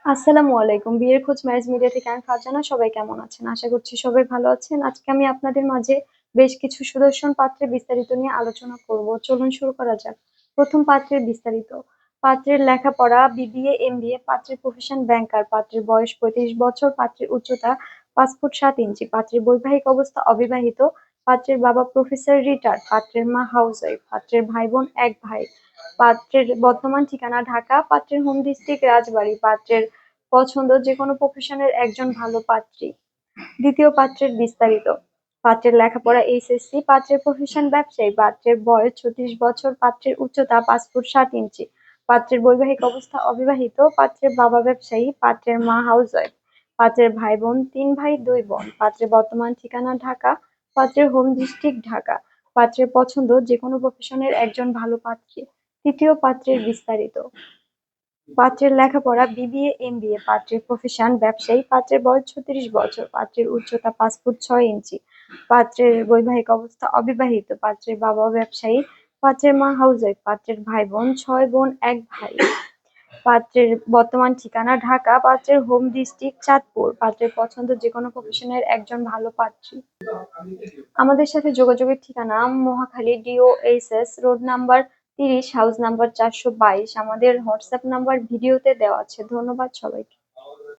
আসসালামু আলাইকুম। বিয়ের খোঁজ ম্যারেজ মিডিয়া থেকে আমি ফারজানা। সবাই কেমন আছেন? আশা করছি সবাই ভালো আছেন। আজকে আমি আপনাদের মাঝে বেশ কিছু সুদর্শন পাত্রের বিস্তারিত নিয়ে আলোচনা করব। চলুন শুরু করা যাক। প্রথম পাত্রের বিস্তারিত। পাত্রের লেখাপড়া বিবিএ, এমবিএ, পাত্রের প্রফেশন ব্যাংকার, পাত্রের বয়স ৩৫ বছর, পাত্রের উচ্চতা ৫ ফুট ৭ ইঞ্চি, পাত্রের বৈবাহিক অবস্থা অবিবাহিত, পাত্রের বাবা প্রফেসর রিটায়ার্ড, পাত্রের মা হাউসওয়াইফ, পাত্রের ভাই বোন ১ ভাই, পাত্রের বর্তমান ঠিকানা ঢাকা, পাত্রের হোম ডিস্ট্রিক্ট রাজবাড়ী, পাত্রের পছন্দ যেকোনো প্রফেশনের একজন ভালো পাত্রী। দ্বিতীয় পাত্রের বিস্তারিত। পাত্রের লেখাপড়া এইচএসসি, পাত্রের প্রফেশন ব্যবসায়ী, পাত্রের বয়স ৩৬ বছর, পাত্রের উচ্চতা ৫ ফুট ৭ ইঞ্চি, পাত্রের বৈবাহিক অবস্থা অবিবাহিত, পাত্রের বাবা ব্যবসায়ী, পাত্রের মা হাউসওয়াইফ, পাত্রের ভাই বোন ৩ ভাই ২ বোন, পাত্রের বর্তমান ঠিকানা ঢাকা, পাত্রের হোম ডিস্ট্রিক্ট ঢাকা, পাত্রের পছন্দ যেকোনো প্রফেশনের একজন ভালো পাত্রী। তৃতীয় পাত্রের বিস্তারিত। পাত্রের লেখাপড়া বিবিএ, এমবিএ, পাত্রের প্রফেশন ব্যবসায়ী, পাত্রের বয়স ৩৬ বছর, পাত্রের উচ্চতা ৫ ফুট ৬ ইঞ্চি, পাত্রের বৈবাহিক অবস্থা অবিবাহিত, পাত্রের বাবা ব্যবসায়ী, পাত্রের মা হাউসওয়াইফ, পাত্রের ভাই বোন ৬ বোন ১ ভাই, পাত্রের বর্তমান ঠিকানা ঢাকা, পাত্রের হোম ডিস্ট্রিক্ট চাঁদপুর, পাত্রের পছন্দ যেকোনো প্রফেশনের একজন ভালো পাত্রী। আমাদের সাথে যোগাযোগের ঠিকানা Mohakhali DOHS road number ৩০, house number ৪২২। আমাদের হোয়াটসঅ্যাপ নাম্বার ভিডিওতে দেওয়া আছে। ধন্যবাদ সবাইকে।